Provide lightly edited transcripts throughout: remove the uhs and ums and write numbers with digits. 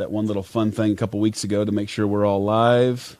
that one little fun thing a couple weeks ago to make sure we're all live.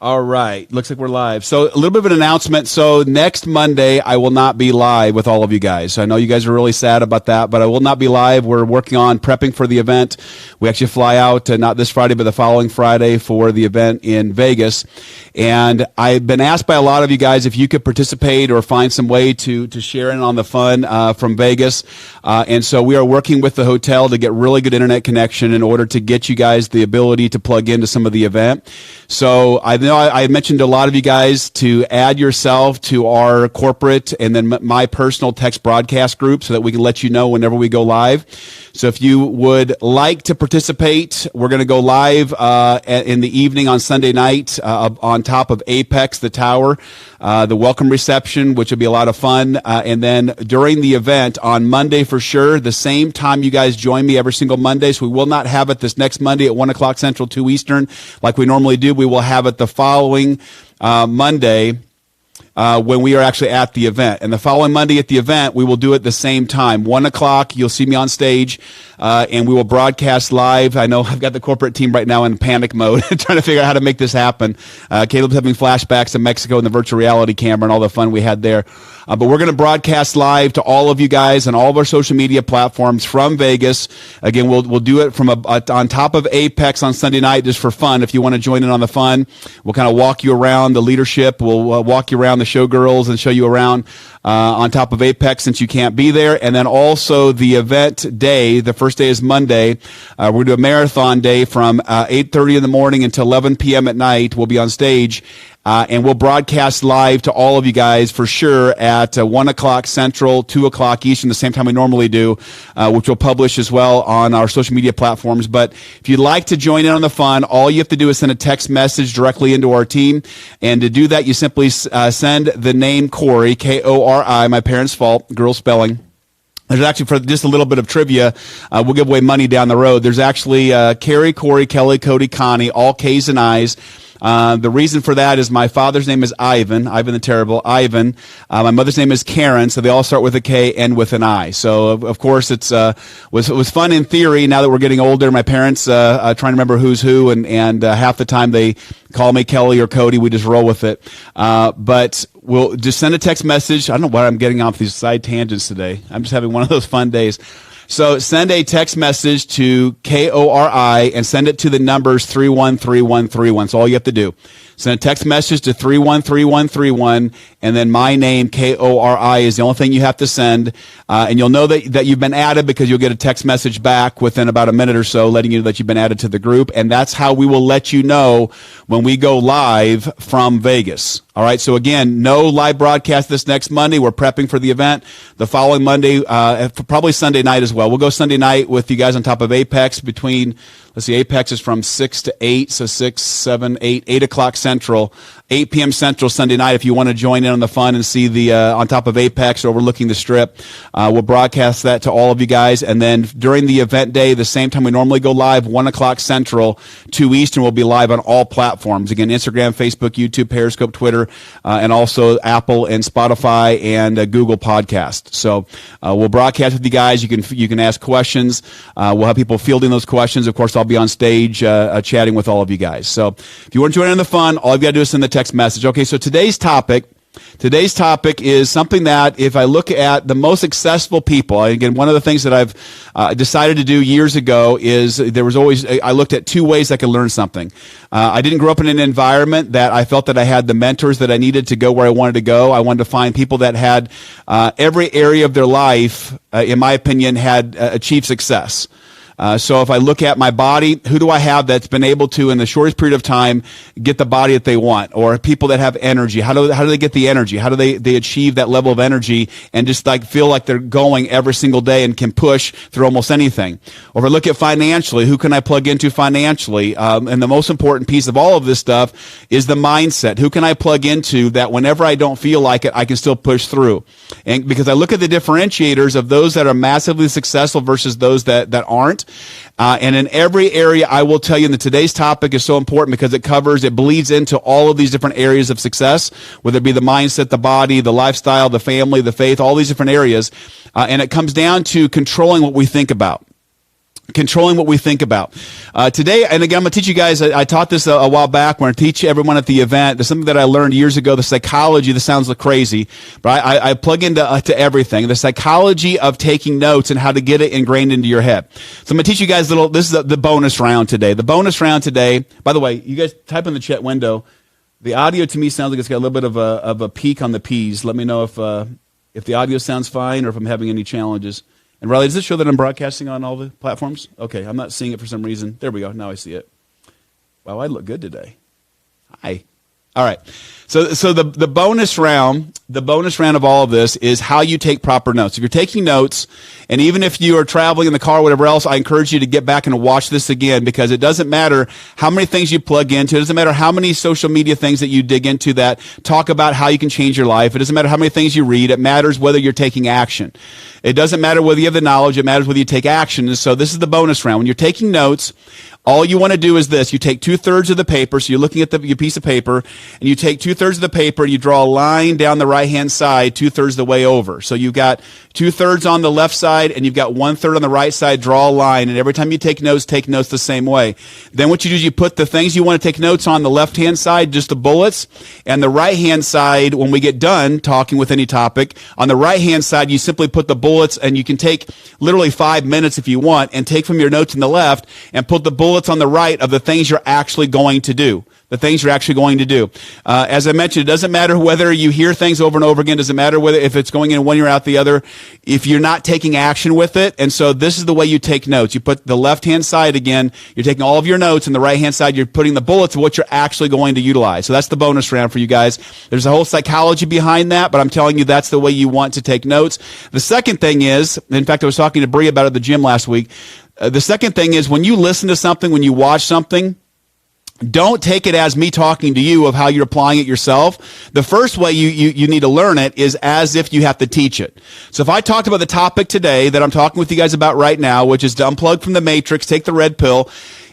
All right. Looks like we're live. So a little bit of an announcement. So next Monday, I will not be live with all of you guys. So I know you guys are really sad about that, but I will not be live. We're working on prepping for the event. We actually fly out, not this Friday, but the following Friday for the event in Vegas. And I've been asked by a lot of you guys if you could participate or find some way to share in on the fun from Vegas. And so we are working with the hotel to get really good internet connection in order to get you guys the ability to plug into some of the event. So I know I mentioned to a lot of you guys to add yourself to our corporate and then my personal text broadcast group so that we can let you know whenever we go live. So if you would like to participate, we're going to go live in the evening on Sunday night on top of Apex, the tower, the welcome reception, which will be a lot of fun. And then during the event on Monday for sure, the same time you guys join me every single Monday. So we will not have it this next Monday at 1 o'clock Central, 2 Eastern, like we normally do. We will have it the following Monday when we are actually at the event. And the following Monday at the event, we will do it the same time. 1 o'clock, you'll see me on stage, and we will broadcast live. I know I've got the corporate team right now in panic mode, trying to figure out how to make this happen. Caleb's having flashbacks to Mexico and the virtual reality camera and all the fun we had there. But we're going to broadcast live to all of you guys on all of our social media platforms from Vegas. Again, we'll do it from on top of Apex on Sunday night just for fun. If you want to join in on the fun, we'll kind of walk you around the leadership. We'll walk you around the showgirls and show you around on top of Apex since you can't be there. And then also the event day, the first day is Monday. We're going to do a marathon day from 8:30 in the morning until 11 p.m. at night. We'll be on stage. And we'll broadcast live to all of you guys for sure at 1 o'clock Central, 2 o'clock Eastern, the same time we normally do, which we'll publish as well on our social media platforms. But if you'd like to join in on the fun, all you have to do is send a text message directly into our team. And to do that, you simply send the name Kori, K-O-R-I, my parents' fault, girl spelling. There's actually, for just a little bit of trivia, we'll give away money down the road. There's actually Carrie, Kori, Kelly, Cody, Connie, all K's and I's. The reason for that is my father's name is Ivan the Terrible, Ivan. My mother's name is Karen, so they all start with a K and with an I. So, of course, it was fun in theory. Now that we're getting older, my parents trying to remember who's who, and half the time they call me Kelly or Cody. We just roll with it. But we'll just send a text message. I don't know why I'm getting off these side tangents today. I'm just having one of those fun days. So send a text message to KORI and send it to the numbers 313131. That's all you have to do. Send a text message to 313131, and then my name, KORI, is the only thing you have to send. And you'll know that you've been added because you'll get a text message back within about a minute or so letting you know that you've been added to the group. And that's how we will let you know when we go live from Vegas. All right, so again, no live broadcast this next Monday. We're prepping for the event. The following Monday, probably Sunday night as well. We'll go Sunday night with you guys on top of Apex between, let's see, Apex is from 6 to 8, so 6, 7, 8 o'clock Central, 8 p.m. Central Sunday night. If you want to join in on the fun and see the on top of Apex overlooking the strip, we'll broadcast that to all of you guys. And then during the event day, the same time we normally go live, 1 o'clock Central, 2 Eastern, we'll be live on all platforms. Again, Instagram, Facebook, YouTube, Periscope, Twitter, and also Apple and Spotify and Google Podcast. So we'll broadcast with you guys. You can ask questions. We'll have people fielding those questions. Of course, I'll be on stage chatting with all of you guys. So if you want to join in the fun, all you've got to do is send the text message. Okay, so today's topic is something that if I look at the most successful people, again, one of the things that I've decided to do years ago is I looked at two ways I could learn something. I didn't grow up in an environment that I felt that I had the mentors that I needed to go where I wanted to go. I wanted to find people that had every area of their life, in my opinion, had achieved success. So if I look at my body, who do I have that's been able to, in the shortest period of time, get the body that they want? Or people that have energy, how do they get the energy? How do they achieve that level of energy and just like feel like they're going every single day and can push through almost anything? Or if I look at financially, who can I plug into financially? And the most important piece of all of this stuff is the mindset. Who can I plug into that whenever I don't feel like it, I can still push through? And because I look at the differentiators of those that are massively successful versus those that aren't. And in every area, I will tell you that today's topic is so important because it bleeds into all of these different areas of success, whether it be the mindset, the body, the lifestyle, the family, the faith, all these different areas. And it comes down to controlling what we think about. Controlling what we think about. Today, and again, I'm going to teach you guys, I taught this a while back. We're going to teach everyone at the event. There's something that I learned years ago, the psychology. This sounds like crazy, but I plug into to everything. The psychology of taking notes and how to get it ingrained into your head. So I'm going to teach you guys this is the bonus round today. The bonus round today, by the way, you guys type in the chat window. The audio to me sounds like it's got a little bit of a peak on the P's. Let me know if the audio sounds fine or if I'm having any challenges. And Riley, does this show that I'm broadcasting on all the platforms? Okay, I'm not seeing it for some reason. There we go. Now I see it. Wow, I look good today. Hi. All right. So the bonus round of all of this is how you take proper notes. If you're taking notes, and even if you are traveling in the car or whatever else, I encourage you to get back and watch this again, because it doesn't matter how many things you plug into. It doesn't matter how many social media things that you dig into that talk about how you can change your life. It doesn't matter how many things you read. It matters whether you're taking action. It doesn't matter whether you have the knowledge. It matters whether you take action. And so this is the bonus round. When you're taking notes, all you want to do is this. You take 2/3 of the paper, so you're looking at your piece of paper, and you take 2/3 of the paper, and you draw a line down the right-hand side 2/3 of the way over. So you've got 2/3 on the left side, and you've got 1/3 on the right side. Draw a line, and every time you take notes the same way. Then what you do is you put the things you want to take notes on the left-hand side, just the bullets, and the right-hand side, when we get done talking with any topic, on the right-hand side, you simply put the bullets, and you can take literally 5 minutes if you want, and take from your notes on the left, and put the bullets on the right of the things you're actually going to do. The things you're actually going to do. As I mentioned, it doesn't matter whether you hear things over and over again. It doesn't matter whether if it's going in one ear out the other. If you're not taking action with it, and so this is the way you take notes. You put the left-hand side again. You're taking all of your notes, and the right-hand side, you're putting the bullets of what you're actually going to utilize. So that's the bonus round for you guys. There's a whole psychology behind that, but I'm telling you that's the way you want to take notes. The second thing is, in fact, I was talking to Bree about it at the gym last week. The second thing is when you listen to something, when you watch something, don't take it as me talking to you of how you're applying it yourself. The first way you need to learn it is as if you have to teach it. So if I talked about the topic today that I'm talking with you guys about right now, which is to unplug from the matrix, take the red pill,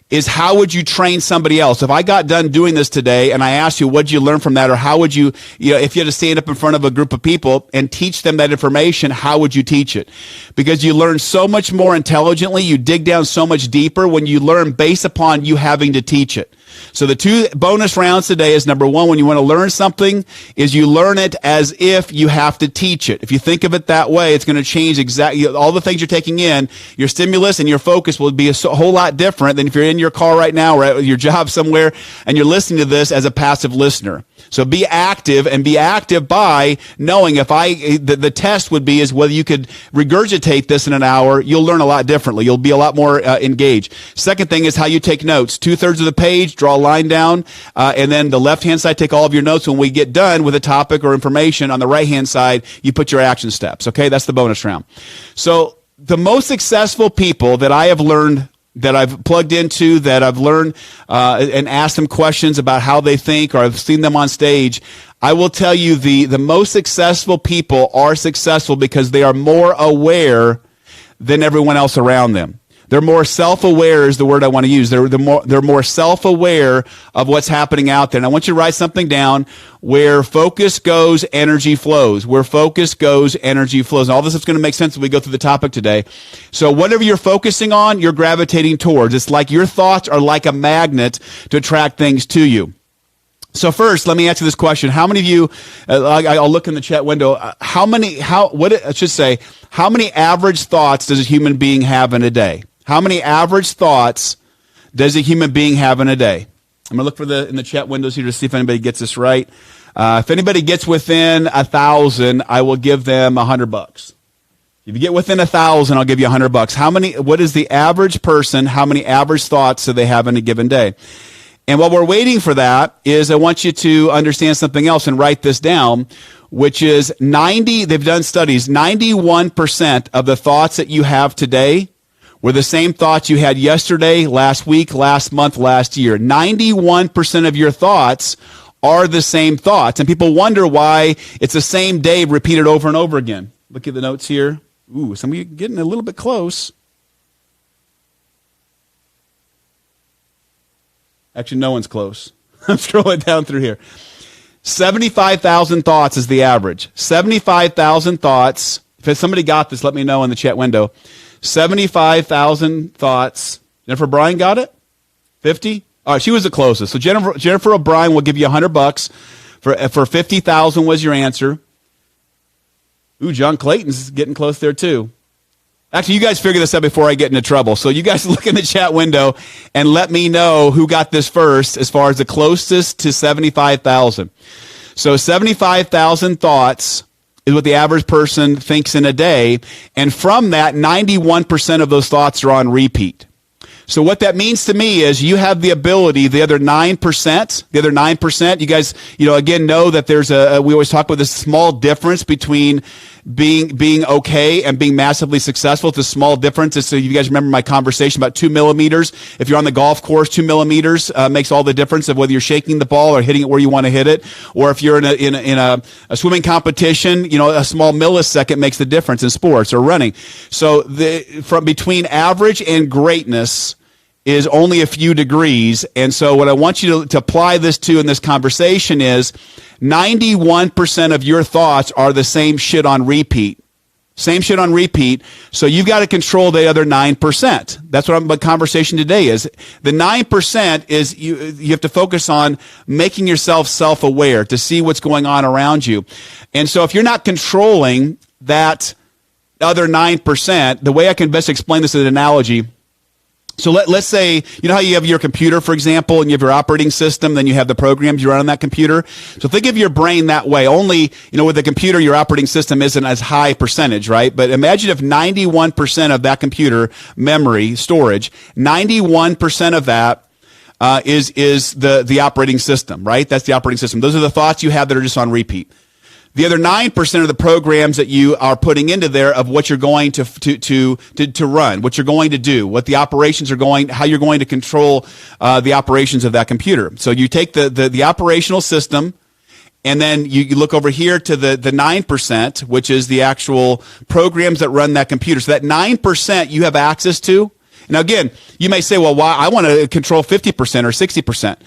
is how would you train somebody else? If I got done doing this today and I asked you, what did you learn from that? Or how would you, if you had to stand up in front of a group of people and teach them that information, how would you teach it? Because you learn so much more intelligently. You dig down so much deeper when you learn based upon you having to teach it. So the two bonus rounds today is number one, when you want to learn something, is you learn it as if you have to teach it. If you think of it that way, it's going to change exactly all the things you're taking in. Your stimulus and your focus will be a whole lot different than if you're in your car right now or at your job somewhere and you're listening to this as a passive listener. So be active, and be active by knowing the test would be is whether you could regurgitate this in an hour. You'll learn a lot differently. You'll be a lot more engaged. Second thing is how you take notes. 2/3 of the page, draw a line down, and then the left-hand side, take all of your notes. When we get done with a topic or information, on the right-hand side, you put your action steps. Okay, that's the bonus round. So the most successful people that I have learned, that I've plugged into, that I've learned and asked them questions about how they think, or I've seen them on stage, I will tell you the most successful people are successful because they are more aware than everyone else around them. They're more self-aware is the word I want to use. They're more self-aware of what's happening out there. And I want you to write something down. Where focus goes, energy flows. Where focus goes, energy flows. And all this is going to make sense as we go through the topic today. So whatever you're focusing on, you're gravitating towards. It's like your thoughts are like a magnet to attract things to you. So first, let me answer this question. How many of you, I'll look in the chat window, how many average thoughts does a human being have in a day? How many average thoughts does a human being have in a day? I'm going to look in the chat windows here to see if anybody gets this right. If anybody gets within 1,000, I will give them $100. If you get within 1,000, I'll give you $100. What is the average person? How many average thoughts do they have in a given day? And while we're waiting for that is I want you to understand something else and write this down, which is they've done studies, 91% of the thoughts that you have today were the same thoughts you had yesterday, last week, last month, last year. 91% of your thoughts are the same thoughts. And people wonder why it's the same day repeated over and over again. Look at the notes here. Ooh, some of you getting a little bit close. Actually, no one's close. I'm scrolling down through here. 75,000 thoughts is the average. 75,000 thoughts. If somebody got this, let me know in the chat window. 75,000 thoughts. Jennifer Bryan got it? 50? All right, she was the closest. So Jennifer O'Brien will give you $100 for 50,000 was your answer. Ooh, John Clayton's getting close there too. Actually, you guys figure this out before I get into trouble. So you guys look in the chat window and let me know who got this first as far as the closest to 75,000. So 75,000 thoughts is what the average person thinks in a day. And from that, 91% of those thoughts are on repeat. So what that means to me is you have the ability, the other 9%, you guys, again, know that there's we always talk about this small difference between being okay and being massively successful. It's a small difference. So you guys remember my conversation about 2 millimeters. If you're on the golf course, 2 millimeters makes all the difference of whether you're shaking the ball or hitting it where you want to hit it. Or if you're in a swimming competition, a small millisecond makes the difference in sports or running. So from between average and greatness is only a few degrees. And so what I want you to apply this to in this conversation is 91% of your thoughts are the same shit on repeat. Same shit on repeat. So you've got to control the other 9%. That's what the conversation today is. The 9% is you have to focus on making yourself self-aware to see what's going on around you. And so if you're not controlling that other 9%, the way I can best explain this as an analogy, so let's say, how you have your computer, for example, and you have your operating system, then you have the programs you run on that computer. So think of your brain that way. Only, with the computer, your operating system isn't as high percentage, right? But imagine if 91% of that computer memory storage, 91% of that is the operating system, right? That's the operating system. Those are the thoughts you have that are just on repeat. The other 9% are the programs that you are putting into there of what you're going to run, what you're going to do, what the operations are going, how you're going to control the operations of that computer. So you take the operational system, and then you look over here to the 9%, which is the actual programs that run that computer. So that 9% you have access to. Now again, you may say, well, why I want to control 50% or 60%.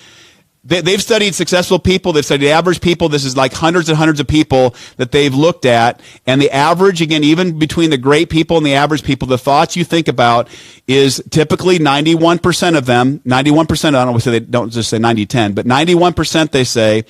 They've studied successful people. They've studied average people. This is like hundreds and hundreds of people that they've looked at. And the average, again, even between the great people and the average people, the thoughts you think about is typically 91% of them, 91%, I don't want to say they don't just say 90-10, but 91% they say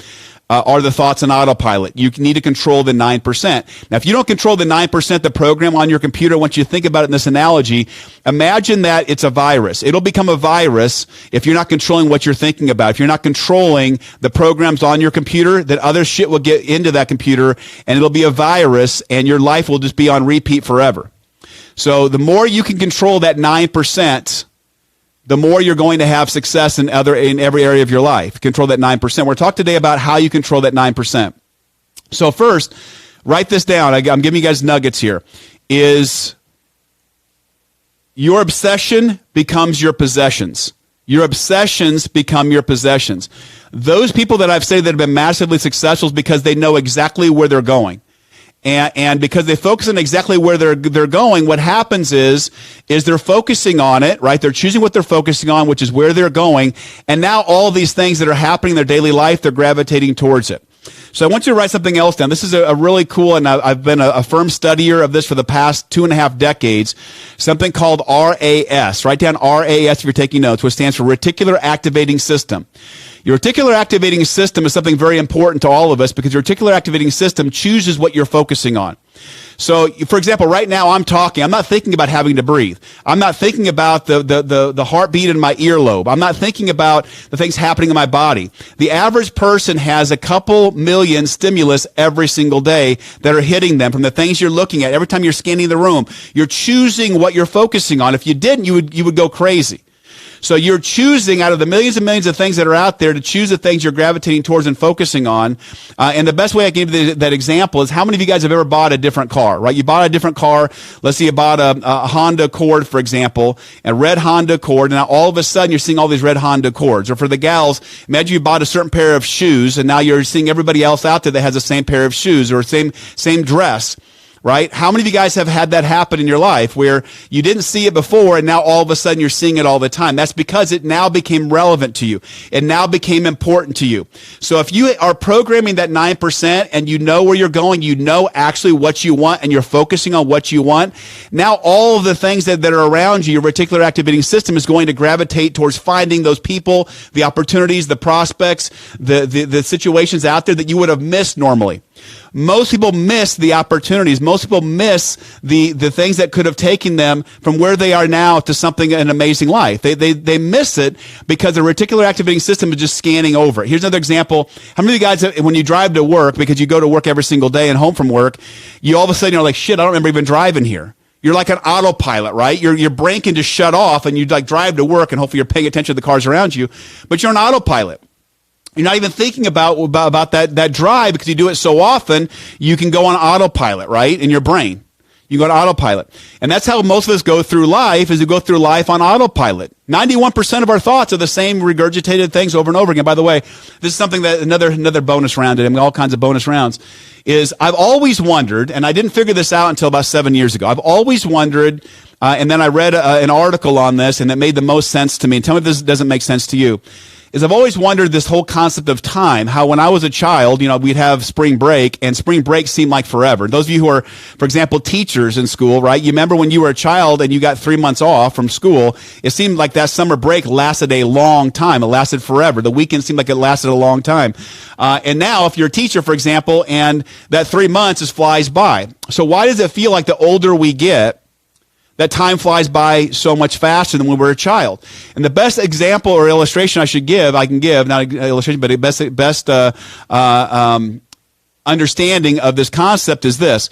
are the thoughts on autopilot. You need to control the 9%. Now, if you don't control the 9%, the program on your computer, once you think about it in this analogy, imagine that it's a virus. It'll become a virus if you're not controlling what you're thinking about. If you're not controlling the programs on your computer, that other shit will get into that computer, and it'll be a virus, and your life will just be on repeat forever. So the more you can control that 9%, the more you're going to have success in every area of your life. Control that 9%. We're talking today about how you control that 9%. So first, write this down. I'm giving you guys nuggets here. Is your obsession becomes your possessions. Your obsessions become your possessions. Those people that I've said that have been massively successful is because they know exactly where they're going. And because they focus on exactly where they're going, what happens is they're focusing on it, right? They're choosing what they're focusing on, which is where they're going. And now all these things that are happening in their daily life, they're gravitating towards it. So I want you to write something else down. This is a really cool, and I've been a firm studier of this for the past 2.5 decades, something called RAS. Write down RAS if you're taking notes, which stands for Reticular Activating System. Your reticular activating system is something very important to all of us because your reticular activating system chooses what you're focusing on. So, for example, right now I'm talking. I'm not thinking about having to breathe. I'm not thinking about the heartbeat in my earlobe. I'm not thinking about the things happening in my body. The average person has a couple million stimulus every single day that are hitting them from the things you're looking at. Every time you're scanning the room, you're choosing what you're focusing on. If you didn't, you would go crazy. So you're choosing out of the millions and millions of things that are out there to choose the things you're gravitating towards and focusing on. And the best way I can give you that example is how many of you guys have ever bought a different car, right? You bought a different car. Let's say you bought a Honda Accord, for example, a red Honda Accord. And now all of a sudden you're seeing all these red Honda Accords. Or for the gals, imagine you bought a certain pair of shoes and now you're seeing everybody else out there that has the same pair of shoes or same dress. right? How many of you guys have had that happen in your life where you didn't see it before and now all of a sudden you're seeing it all the time? That's because it now became relevant to you. It now became important to you. So if you are programming that 9% and you know where you're going, you know actually what you want and you're focusing on what you want, now all of the things that are around you, your reticular activating system is going to gravitate towards finding those people, the opportunities, the prospects, the situations out there that you would have missed normally. Most people miss the opportunities. Most people miss the things that could have taken them from where they are now to something, an amazing life. They miss it because the reticular activating system is just scanning over it. Here's another example. How many of you guys, when you drive to work, because you go to work every single day and home from work, you all of a sudden you're like, shit, I don't remember even driving here. You're like an autopilot, right? Your brain can just shut off and you like drive to work and hopefully you're paying attention to the cars around you, but you're an autopilot. You're not even thinking about that drive because you do it so often, you can go on autopilot, right? In your brain. You go on autopilot. And that's how most of us go through life, is we go through life on autopilot. 91% of our thoughts are the same regurgitated things over and over again. By the way, this is something that another bonus round, and all kinds of bonus rounds, is I've always wondered, and I didn't figure this out until about 7 years ago. I've always wondered, and then I read an article on this, and it made the most sense to me. And tell me if this doesn't make sense to you. Is I've always wondered this whole concept of time, how when I was a child, we'd have spring break, and spring break seemed like forever. Those of you who are, for example, teachers in school, right? You remember when you were a child and you got 3 months off from school, it seemed like that summer break lasted a long time. It lasted forever. The weekend seemed like it lasted a long time. And now, if you're a teacher, for example, and that 3 months just flies by. So why does it feel like the older we get, that time flies by so much faster than when we were a child? And the best example or illustration I can give, not an illustration, but a best understanding of this concept is this.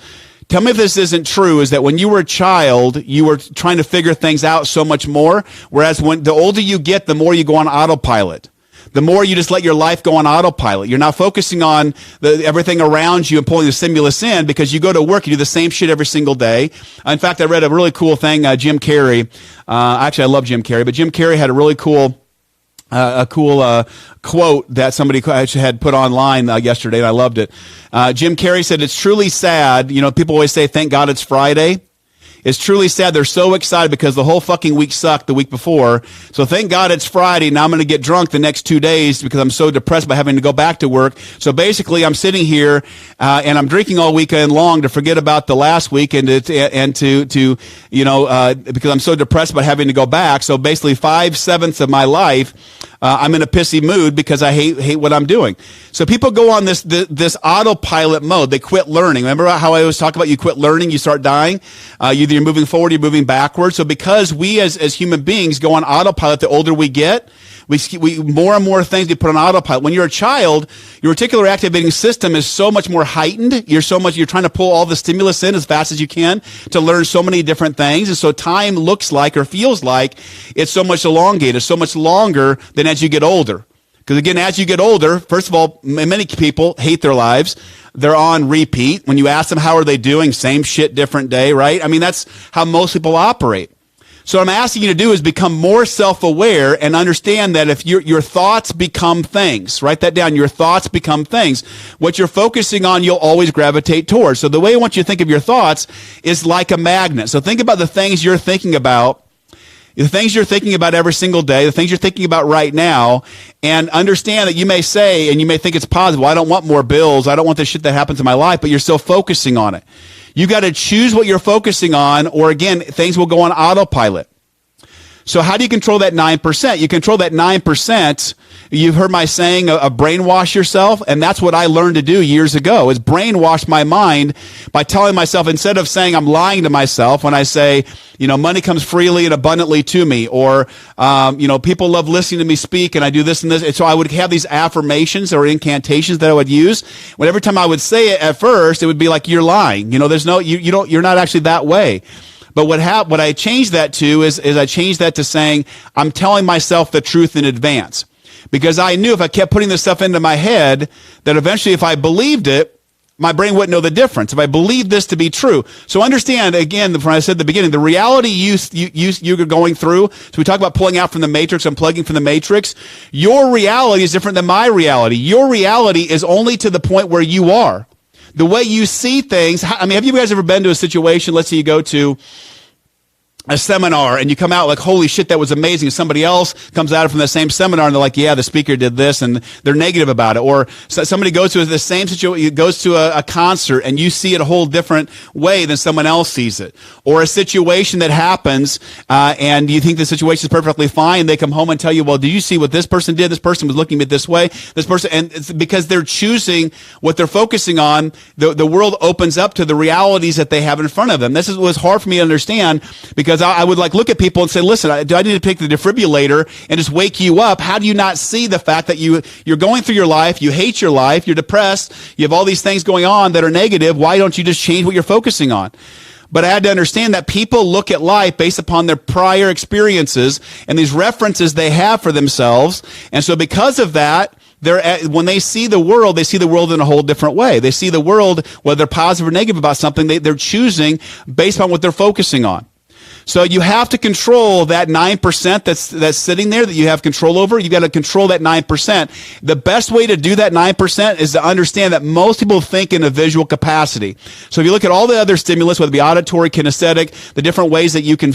Tell me if this isn't true, is that when you were a child, you were trying to figure things out so much more, whereas when the older you get, the more you go on autopilot. The more you just let your life go on autopilot. You're not focusing on everything around you and pulling the stimulus in, because you go to work, you do the same shit every single day. In fact, I read a really cool thing, Jim Carrey. Actually, I love Jim Carrey, but Jim Carrey had a really cool quote that somebody actually had put online yesterday, and I loved it. Jim Carrey said, "It's truly sad. People always say, thank God it's Friday. It's truly sad. They're so excited because the whole fucking week sucked the week before. So thank God it's Friday. Now I'm going to get drunk the next 2 days because I'm so depressed by having to go back to work. So basically, I'm sitting here and I'm drinking all weekend long to forget about the last week and to because I'm so depressed by having to go back. So basically, 5/7 of my life, I'm in a pissy mood because I hate what I'm doing." So people go on this autopilot mode. They quit learning. Remember how I always talk about you quit learning, you start dying? Either you're moving forward, you're moving backwards. So because we as human beings go on autopilot, the older we get, we more and more things we put on autopilot. When you're a child, your reticular activating system is so much more heightened. You're trying to pull all the stimulus in as fast as you can to learn so many different things. And so time looks like or feels like it's so much elongated, so much longer than as you get older. Because again, as you get older, first of all, many people hate their lives. They're on repeat. When you ask them how are they doing, same shit, different day, right? I mean, that's how most people operate. So what I'm asking you to do is become more self-aware and understand that if your thoughts become things, write that down, your thoughts become things. What you're focusing on, you'll always gravitate towards. So the way I want you to think of your thoughts is like a magnet. So think about the things you're thinking about, the things you're thinking about every single day, the things you're thinking about right now, and understand that you may say, and you may think it's positive, well, I don't want more bills, I don't want this shit that happens in my life, but you're still focusing on it. You got to choose what you're focusing on, or again, things will go on autopilot. So how do you control that 9%? You control that 9%. You've heard my saying, brainwash yourself. And that's what I learned to do years ago, is brainwash my mind by telling myself, instead of saying I'm lying to myself when I say, money comes freely and abundantly to me, or, people love listening to me speak and I do this and this. And so I would have these affirmations or incantations that I would use. When every time I would say it at first, it would be like, you're lying. You're not actually that way. But what I changed that to is I changed that to saying, I'm telling myself the truth in advance. Because I knew if I kept putting this stuff into my head, that eventually if I believed it, my brain wouldn't know the difference. If I believed this to be true. So understand, again, when I said at the beginning, the reality you're going through, so we talk about pulling out from the matrix, unplugging from the matrix. Your reality is different than my reality. Your reality is only to the point where you are. The way you see things, I mean, have you guys ever been to a situation, let's say you go to a seminar and you come out like, holy shit, that was amazing. Somebody else comes out from the same seminar and they're like, yeah, the speaker did this, and they're negative about it. Or somebody goes to the same situation, goes to a concert and you see it a whole different way than someone else sees it. Or a situation that happens, and you think the situation is perfectly fine. They come home and tell you, well, did you see what this person did? This person was looking at it this way. This person, and it's because they're choosing what they're focusing on. The world opens up to the realities that they have in front of them. This was hard for me to understand, because I would like look at people and say, listen, do I need to pick the defibrillator and just wake you up? How do you not see the fact that you're going through your life, you hate your life, you're depressed, you have all these things going on that are negative? Why don't you just change what you're focusing on? But I had to understand that people look at life based upon their prior experiences and these references they have for themselves. And so because of that, when they see the world in a whole different way. They see the world, whether they're positive or negative about something, they're choosing based on what they're focusing on. So you have to control that 9% that's sitting there that you have control over. You've got to control that 9%. The best way to do that 9% is to understand that most people think in a visual capacity. So if you look at all the other stimulus, whether it be auditory, kinesthetic, the different ways that you can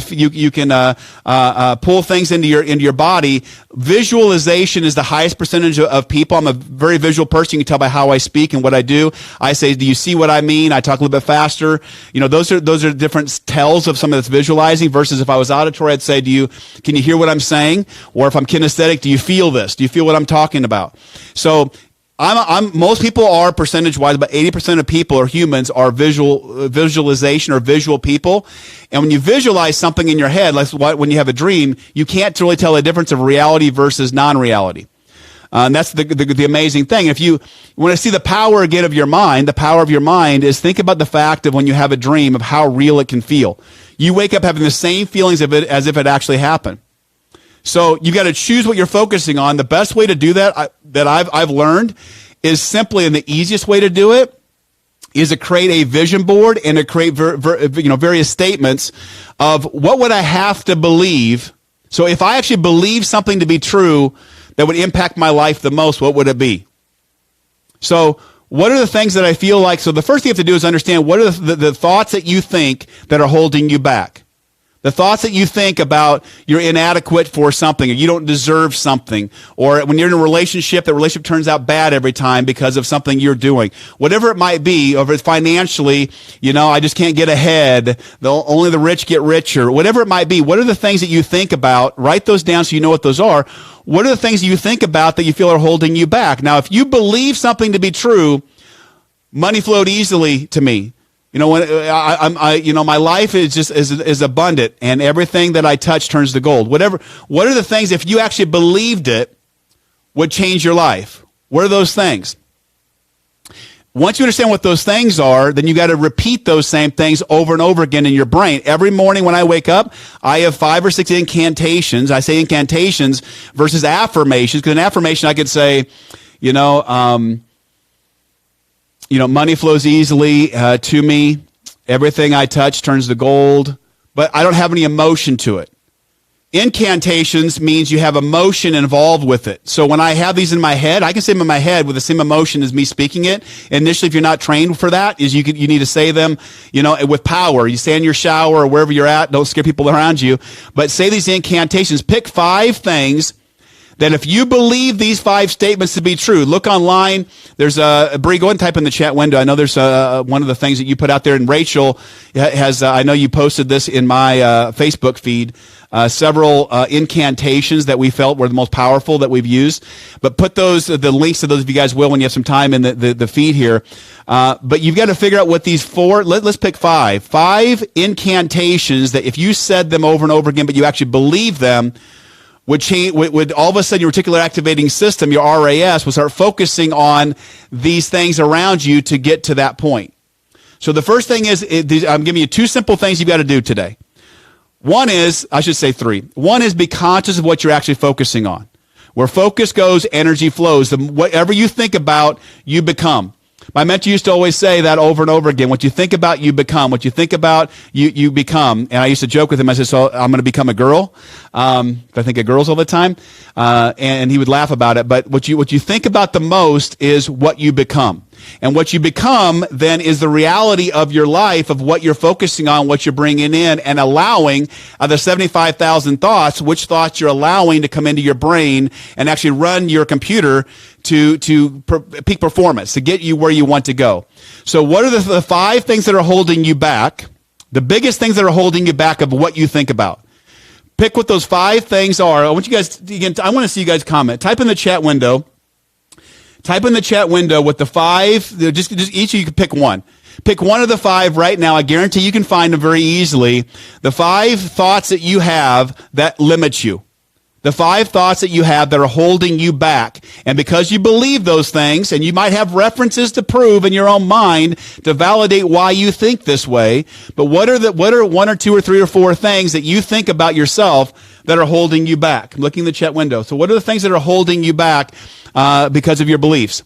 pull things into your body, visualization is the highest percentage of people. I'm a very visual person. You can tell by how I speak and what I do. I say, do you see what I mean? I talk a little bit faster. You know, those are different tells of something that's visualizing. Versus if I was auditory, I'd say, can you hear what I'm saying? Or if I'm kinesthetic, do you feel this? Do you feel what I'm talking about? So most people are percentage-wise, about 80% of people or humans are visualization or visual people. And when you visualize something in your head, like when you have a dream, you can't really tell the difference of reality versus non-reality. And that's the amazing thing. If you want to see the power again of your mind, the power of your mind is think about the fact of when you have a dream of how real it can feel. You wake up having the same feelings of it as if it actually happened. So you got to choose what you're focusing on. The best way to do that I've learned is simply, and the easiest way to do it is to create a vision board and to create various statements of what would I have to believe. So if I actually believe something to be true that would impact my life the most, what would it be? So what are the things that I feel like? So the first thing you have to do is understand what are the thoughts that you think that are holding you back. The thoughts that you think about you're inadequate for something, or you don't deserve something, or when you're in a relationship, the relationship turns out bad every time because of something you're doing. Whatever it might be, or if it's financially, I just can't get ahead. Only the rich get richer. Whatever it might be, what are the things that you think about? Write those down so you know what those are. What are the things you think about that you feel are holding you back? Now, if you believe something to be true, money flowed easily to me. When my life is abundant, and everything that I touch turns to gold. What are the things, if you actually believed it, would change your life? What are those things? Once you understand what those things are, then you got to repeat those same things over and over again in your brain. Every morning when I wake up, I have 5 or 6 incantations. I say incantations versus affirmations, because an affirmation I could say, money flows easily to me. Everything I touch turns to gold, but I don't have any emotion to it. Incantations means you have emotion involved with it. So when I have these in my head, I can say them in my head with the same emotion as me speaking it. Initially, if you're not trained for that, you need to say them, with power. You say in your shower or wherever you're at. Don't scare people around you, but say these incantations. Pick 5 things that if you believe these 5 statements to be true, look online. There's Bree, go ahead and type in the chat window. I know there's one of the things that you put out there, and Rachel has, I know you posted this in my Facebook feed, several incantations that we felt were the most powerful that we've used. But put the links to those if you guys will when you have some time in the feed here. But you've got to figure out what these 4, let's pick 5. 5 incantations that if you said them over and over again, but you actually believe them, would change, would all of a sudden your reticular activating system, your RAS, will start focusing on these things around you to get to that point. So the first thing is, I'm giving you 2 simple things you've got to do today. One is, I should say 3. One is be conscious of what you're actually focusing on. Where focus goes, energy flows. Whatever you think about, you become. My mentor used to always say that over and over again. What you think about, you become. What you think about, you become. And I used to joke with him. I said, so I'm going to become a girl. I think of girls all the time. And he would laugh about it. But what you think about the most is what you become. And what you become then is the reality of your life, of what you're focusing on, what you're bringing in, and allowing the 75,000 thoughts, which thoughts you're allowing to come into your brain and actually run your computer to peak performance, to get you where you want to go. So what are the 5 things that are holding you back? The biggest things that are holding you back of what you think about. Pick what those 5 things are. I want you guys, again, I want to see you guys comment. Type in the chat window. Type in the chat window with the 5. Just each of you can pick one. Pick one of the 5 right now. I guarantee you can find them very easily. The 5 thoughts that you have that limit you. The 5 thoughts that you have that are holding you back. And because you believe those things, and you might have references to prove in your own mind to validate why you think this way, but what are 1 or 2 or 3 or 4 things that you think about yourself that are holding you back? I'm looking in the chat window. So what are the things that are holding you back because of your beliefs?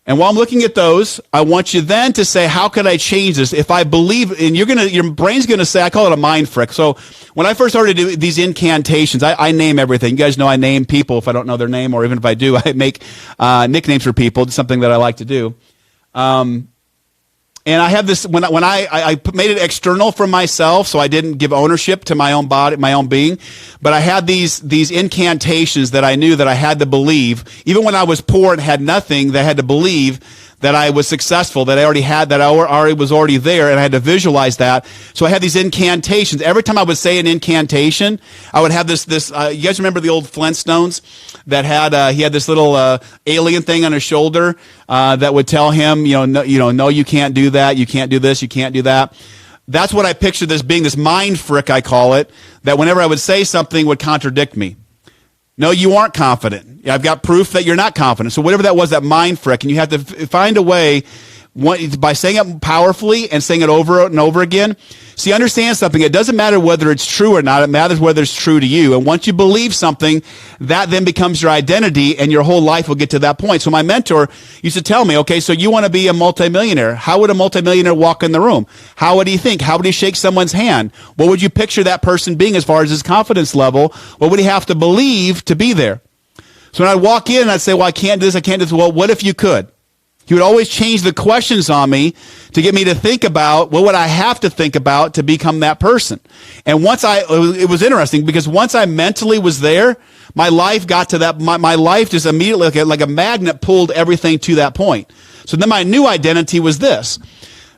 And while I'm looking at those, I want you then to say, how could I change this? If I believe, and your brain's going to say, I call it a mind frick. So when I first started doing these incantations, I name everything. You guys know I name people if I don't know their name, or even if I do, I make nicknames for people. It's something that I like to do. And I have this, when I made it external from myself, so I didn't give ownership to my own body, my own being, but I had these incantations that I knew that I had to believe, even when I was poor and had nothing, that I had to believe that I was successful, that I already had, that I already was already there, and I had to visualize that. So I had these incantations. Every time I would say an incantation, I would have this. You guys remember the old Flintstones that had? He had this little alien thing on his shoulder that would tell him, no, you can't do that. You can't do this. You can't do that. That's what I pictured this being, this mind frick, I call it, that whenever I would say something would contradict me. No, you aren't confident. I've got proof that you're not confident. So whatever that was, that mind frick, and you have to find a way, by saying it powerfully and saying it over and over again. See, understand something. It doesn't matter whether it's true or not. It matters whether it's true to you. And once you believe something, that then becomes your identity, and your whole life will get to that point. So my mentor used to tell me, okay, so you want to be a multimillionaire. How would a multimillionaire walk in the room? How would he think? How would he shake someone's hand? What would you picture that person being as far as his confidence level? What would he have to believe to be there? So when I'd walk in and I'd say, well, I can't do this, I can't do this. Well, what if you could? He would always change the questions on me to get me to think about what would I have to think about to become that person. And it was interesting because once I mentally was there, my life got to that, my life just immediately, like a magnet, pulled everything to that point. So then my new identity was this.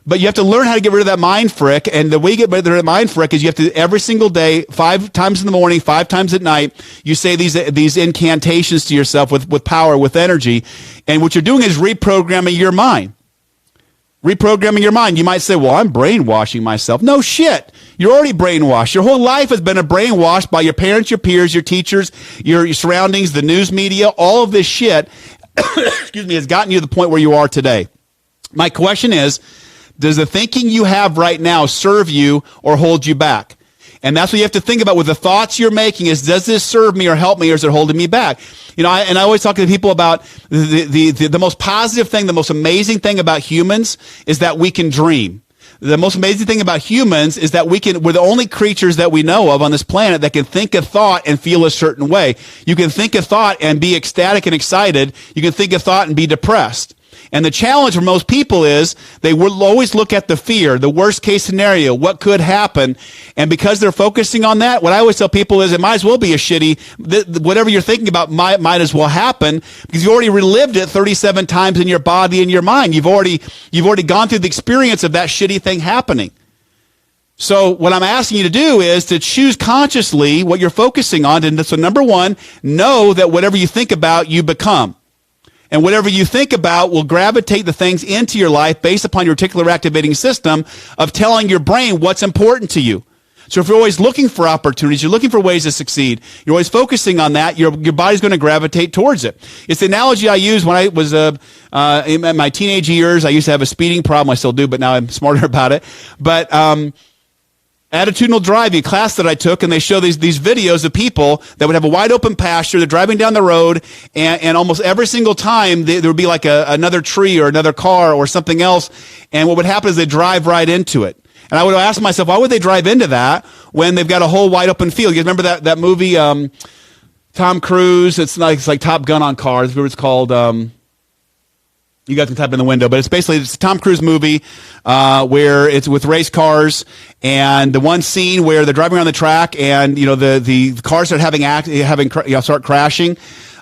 But you have to learn how to get rid of that mind frick. And the way you get rid of that mind frick is you have to, every single day, 5 times in the morning, 5 times at night, you say these incantations to yourself with power, with energy. And what you're doing is reprogramming your mind. Reprogramming your mind. You might say, well, I'm brainwashing myself. No shit. You're already brainwashed. Your whole life has been brainwashed by your parents, your peers, your teachers, your surroundings, the news media. All of this shit, excuse me, has gotten you to the point where you are today. My question is, does the thinking you have right now serve you or hold you back? And that's what you have to think about with the thoughts you're making is, does this serve me or help me, or is it holding me back? I always talk to people about the most positive thing, the most amazing thing about humans is that we can dream. The most amazing thing about humans is that we're the only creatures that we know of on this planet that can think a thought and feel a certain way. You can think a thought and be ecstatic and excited. You can think a thought and be depressed. And the challenge for most people is they will always look at the fear, the worst case scenario, what could happen. And because they're focusing on that, what I always tell people is it might as well be whatever you're thinking about might as well happen, because you already relived it 37 times in your body and your mind. You've already gone through the experience of that shitty thing happening. So what I'm asking you to do is to choose consciously what you're focusing on. And so number 1, know that whatever you think about, you become. And whatever you think about will gravitate the things into your life based upon your reticular activating system of telling your brain what's important to you. So if you're always looking for opportunities, you're looking for ways to succeed, you're always focusing on that, your body's going to gravitate towards it. It's the analogy I used when I was in my teenage years. I used to have a speeding problem. I still do, but now I'm smarter about it. But attitudinal driving class that I took, and they show these videos of people that would have a wide open pasture. They're driving down the road, and almost every single time there would be like another tree or another car or something else. And what would happen is they drive right into it. And I would ask myself, why would they drive into that when they've got a whole wide open field? You remember that movie, Tom Cruise? It's like Top Gun on cars. What it's called? You guys can type in the window, but it's a Tom Cruise movie where it's with race cars, and the one scene where they're driving around the track, and the cars start start crashing,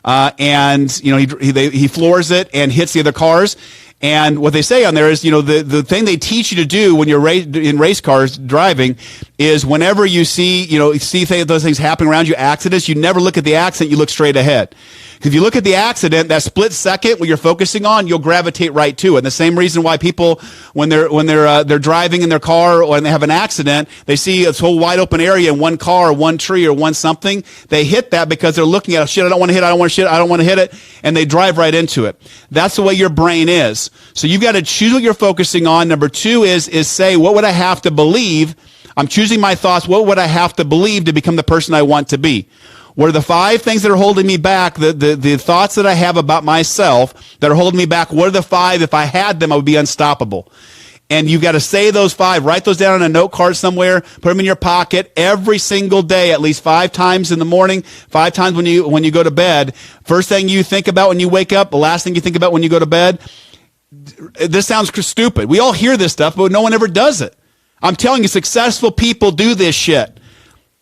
and he floors it and hits the other cars. And what they say on there is, the thing they teach you to do when you're in race cars driving is whenever you see those things happening around you, accidents, you never look at the accident, you look straight ahead. If you look at the accident, that split second what you're focusing on, you'll gravitate right to it. And the same reason why people, when they're driving in their car or when they have an accident, they see this whole wide open area in one car or one tree or one something. They hit that because they're looking at, shit, I don't want to hit it, I don't want to hit it, and they drive right into it. That's the way your brain is. So you've got to choose what you're focusing on. Number two is say, what would I have to believe? I'm choosing my thoughts. What would I have to believe to become the person I want to be? What are the 5 things that are holding me back? The thoughts that I have about myself that are holding me back. What are the 5? If I had them, I would be unstoppable. And you've got to say those 5. Write those down on a note card somewhere. Put them in your pocket every single day, at least 5 times in the morning, 5 times when you go to bed. First thing you think about when you wake up, the last thing you think about when you go to bed. This sounds stupid. We all hear this stuff, but no one ever does it. I'm telling you, successful people do this shit.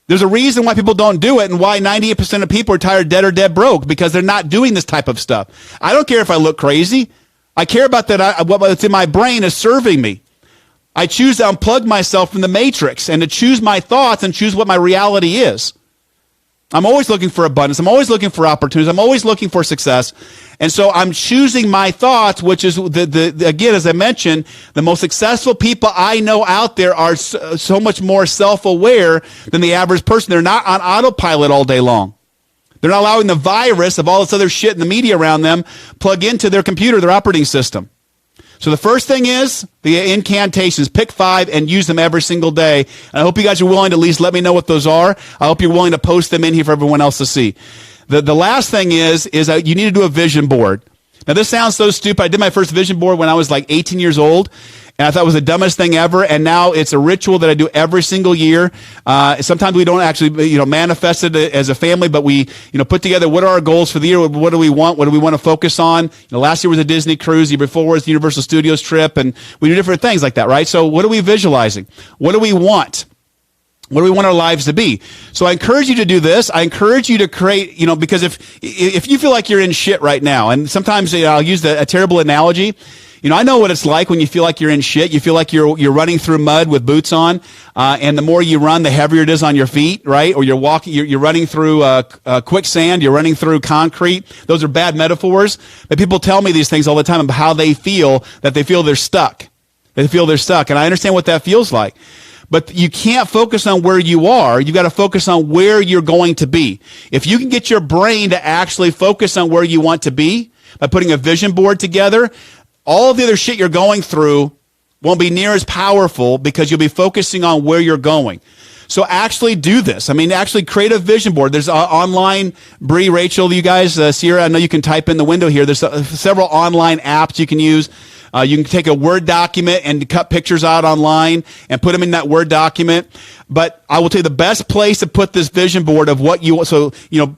There's a reason why people don't do it and why 98% of people are tired, dead, or dead broke, because they're not doing this type of stuff. I don't care if I look crazy. I care about that. What's in my brain is serving me. I choose to unplug myself from the matrix and to choose my thoughts and choose what my reality is. I'm always looking for abundance. I'm always looking for opportunities. I'm always looking for success. And so I'm choosing my thoughts, which is, again, as I mentioned, the most successful people I know out there are so much more self-aware than the average person. They're not on autopilot all day long. They're not allowing the virus of all this other shit in the media around them plug into their computer, their operating system. So the first thing is the incantations. Pick 5 and use them every single day. And I hope you guys are willing to at least let me know what those are. I hope you're willing to post them in here for everyone else to see. The last thing is you need to do a vision board. Now, this sounds so stupid. I did my first vision board when I was like 18 years old, and I thought it was the dumbest thing ever. And now it's a ritual that I do every single year. Sometimes we don't actually, manifest it as a family, but we, put together what are our goals for the year. What do we want? What do we want to focus on? Last year was a Disney cruise. The year before was the Universal Studios trip, and we do different things like that, right? So what are we visualizing? What do we want? What do we want our lives to be? So I encourage you to do this. I encourage you to create, because if you feel like you're in shit right now, and sometimes I'll use a terrible analogy. I know what it's like when you feel like you're in shit. You feel like you're running through mud with boots on, and the more you run, the heavier it is on your feet, right? Or you're running through quicksand. You're running through concrete. Those are bad metaphors. But people tell me these things all the time about how they feel, that they feel they're stuck. They feel they're stuck, and I understand what that feels like. But you can't focus on where you are. You've got to focus on where you're going to be. If you can get your brain to actually focus on where you want to be by putting a vision board together, all of the other shit you're going through won't be near as powerful because you'll be focusing on where you're going. So actually do this. Actually create a vision board. There's online, Bree, Rachel, you guys, Sierra, I know you can type in the window here. There's several online apps you can use. You can take a Word document and cut pictures out online and put them in that Word document. But I will tell you the best place to put this vision board of what you want. So,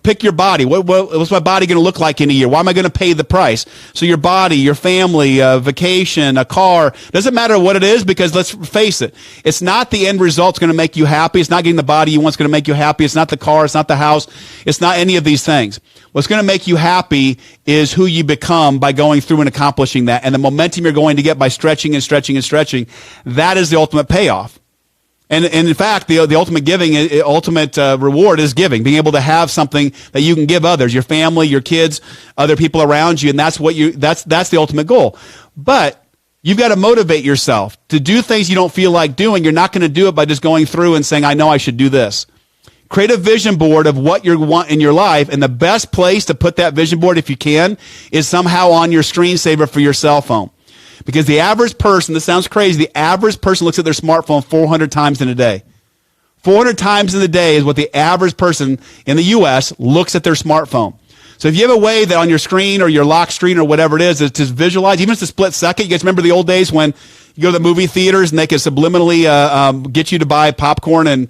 pick your body. What's my body going to look like in a year? Why am I going to pay the price? So your body, your family, a vacation, a car, doesn't matter what it is, because let's face it. It's not the end result that's going to make you happy. It's not getting the body you want is going to make you happy. It's not the car. It's not the house. It's not any of these things. What's going to make you happy is who you become by going through and accomplishing that. And the momentum you're going to get by stretching and stretching and stretching, that is the ultimate payoff. And in fact, the ultimate ultimate reward is giving, being able to have something that you can give others, your family, your kids, other people around you, and that's the ultimate goal. But you've got to motivate yourself to do things you don't feel like doing. You're not going to do it by just going through and saying, I know I should do this. Create a vision board of what you want in your life, and the best place to put that vision board, if you can, is somehow on your screensaver for your cell phone. Because the average person, this sounds crazy, the average person looks at their smartphone 400 times in a day. 400 times in a day is what the average person in the U.S. looks at their smartphone. So if you have a way that on your screen or your lock screen or whatever it is to visualize, even if it's a split second, you guys remember the old days when you go to the movie theaters and they could subliminally get you to buy popcorn and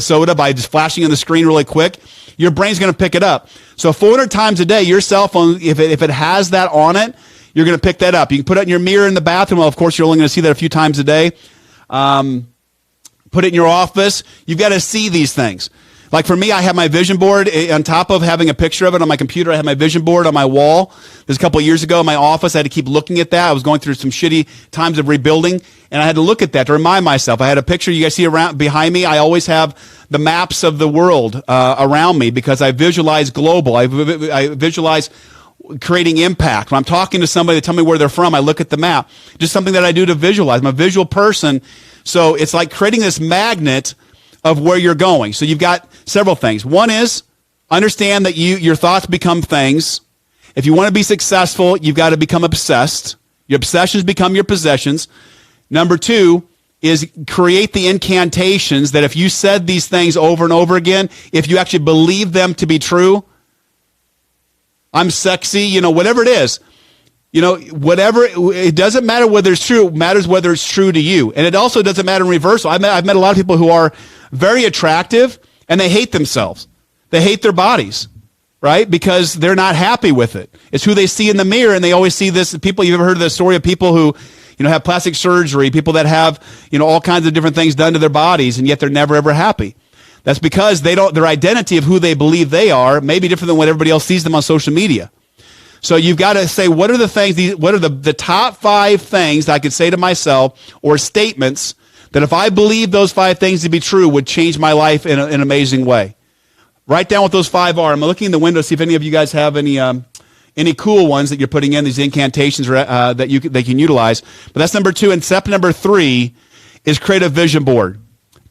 soda by just flashing on the screen really quick? Your brain's going to pick it up. So 400 times a day, your cell phone, if it has that on it, you're going to pick that up. You can put it in your mirror in the bathroom. Well, of course, you're only going to see that a few times a day. Put it in your office. You've got to see these things. Like for me, I have my vision board. On top of having a picture of it on my computer, I have my vision board on my wall. This was a couple of years ago in my office. I had to keep looking at that. I was going through some shitty times of rebuilding, and I had to look at that to remind myself. I had a picture you guys see around behind me. I always have the maps of the world around me because I visualize global. I visualize creating impact. When I'm talking to somebody, they tell me where they're from, I look at the map. Just something that I do to visualize. I'm a visual person, so it's like creating this magnet of where you're going. So you've got several things. One is understand that your thoughts become things. If you want to be successful, you've got to become obsessed. Your obsessions become your possessions. Number two is create the incantations that if you said these things over and over again, if you actually believe them to be true, I'm sexy, whatever it is, whatever, it doesn't matter whether it's true, it matters whether it's true to you. And it also doesn't matter in reversal. I've met a lot of people who are very attractive and they hate themselves. They hate their bodies, right? Because they're not happy with it. It's who they see in the mirror, and they always see this. People, you've ever heard of the story of people who, have plastic surgery, people that have, all kinds of different things done to their bodies, and yet they're never ever happy. That's because their identity of who they believe they are may be different than what everybody else sees them on social media. So you've got to say, what are the things, what are the top 5 things that I could say to myself, or statements that if I believe those 5 things to be true would change my life in an amazing way. Write down what those 5 are. I'm looking in the window to see if any of you guys have any cool ones that you're putting in, these incantations that they can utilize. But that's number 2. And step number 3 is create a vision board.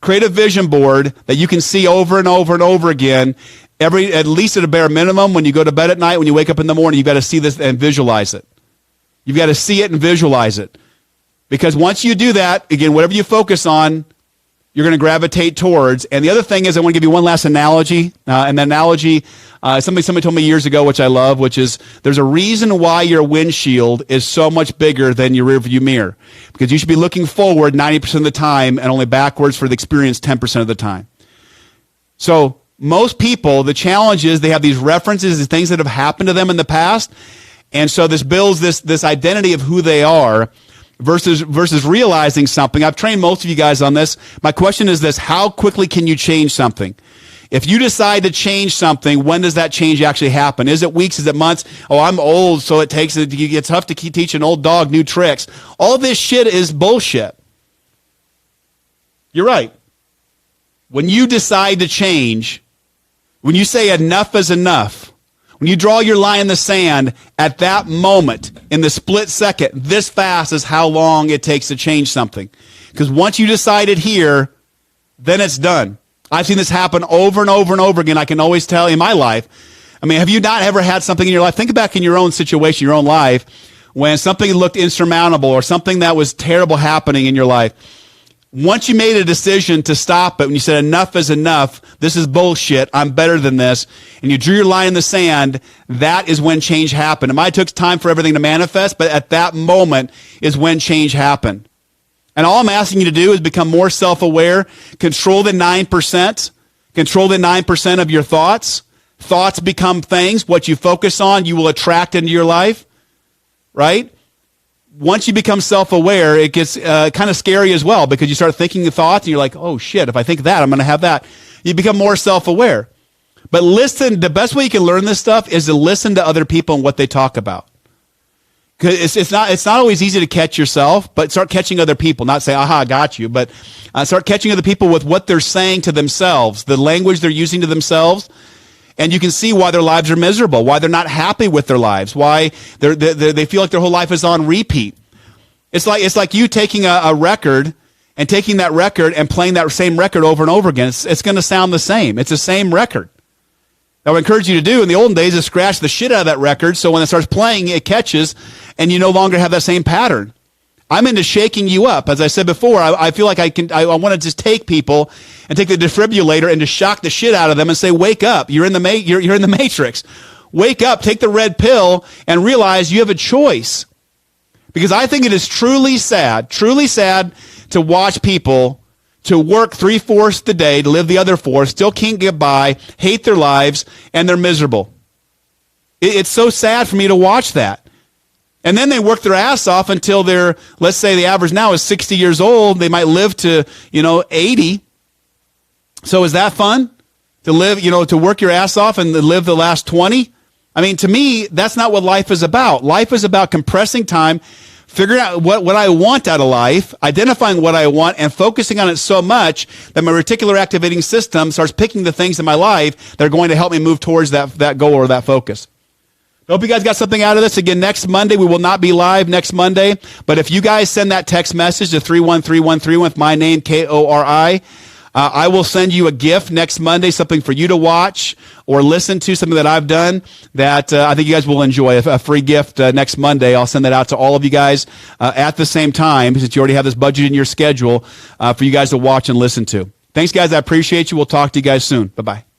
Create a vision board that you can see over and over and over again. At least at a bare minimum, when you go to bed at night, when you wake up in the morning, you've got to see this and visualize it. You've got to see it and visualize it. Because once you do that, again, whatever you focus on, you're going to gravitate towards. And the other thing is, I want to give you one last analogy. And the analogy, somebody told me years ago, which I love, which is there's a reason why your windshield is so much bigger than your rearview mirror. Because you should be looking forward 90% of the time and only backwards for the experience 10% of the time. So most people, the challenge is they have these references, these things that have happened to them in the past. And so this builds this identity of who they are versus realizing something. I've trained most of you guys on this. My question is this: how quickly can you change something? If you decide to change something, when does that change actually happen? Is it weeks? Is it months? Oh, I'm old, so it's tough to teach an old dog new tricks. All this shit is bullshit. You're right. When you decide to change, when you say enough is enough, when you draw your line in the sand, at that moment, in the split second, this fast is how long it takes to change something. Because once you decide it here, then it's done. I've seen this happen over and over and over again. I can always tell in my life. I mean, have you not ever had something in your life? Think back in your own situation, your own life, when something looked insurmountable or something that was terrible happening in your life. Once you made a decision to stop it, when you said enough is enough, this is bullshit, I'm better than this, and you drew your line in the sand, that is when change happened. It might have took time for everything to manifest, but at that moment is when change happened. And all I'm asking you to do is become more self-aware, control the 9% of your thoughts. Thoughts become things. What you focus on, you will attract into your life, right? Once you become self-aware, it gets kind of scary as well, because you start thinking the thoughts and you're like, oh shit, if I think that, I'm going to have that. You become more self-aware. But listen, the best way you can learn this stuff is to listen to other people and what they talk about. Because it's not always easy to catch yourself, but start catching other people. Not say, aha, I got you, but start catching other people with what they're saying to themselves, the language they're using to themselves. And you can see why their lives are miserable, why they're not happy with their lives, why they feel like their whole life is on repeat. It's like you taking a record and taking that record and playing that same record over and over again. It's going to sound the same. It's the same record. I would encourage you to do in the olden days is scratch the shit out of that record, so when it starts playing, it catches, and you no longer have that same pattern. I'm into shaking you up. As I said before, I feel like I want to just take people and take the defibrillator and just shock the shit out of them and say, wake up. You're in the matrix. Wake up, take the red pill, and realize you have a choice. Because I think it is truly sad to watch people to work 3/4 the day, to live the other 4, still can't get by, hate their lives, and they're miserable. It's so sad for me to watch that. And then they work their ass off until they're, let's say the average now is 60 years old. They might live to, 80. So is that fun? To live, to work your ass off and live the last 20? I mean, to me, that's not what life is about. Life is about compressing time, figuring out what I want out of life, identifying what I want, and focusing on it so much that my reticular activating system starts picking the things in my life that are going to help me move towards that goal or that focus. I hope you guys got something out of this. Again, next Monday, we will not be live next Monday. But if you guys send that text message to 31331 with my name, Kori, I will send you a gift next Monday, something for you to watch or listen to, something that I've done that I think you guys will enjoy. A free gift next Monday. I'll send that out to all of you guys at the same time, since you already have this budget in your schedule for you guys to watch and listen to. Thanks, guys. I appreciate you. We'll talk to you guys soon. Bye-bye.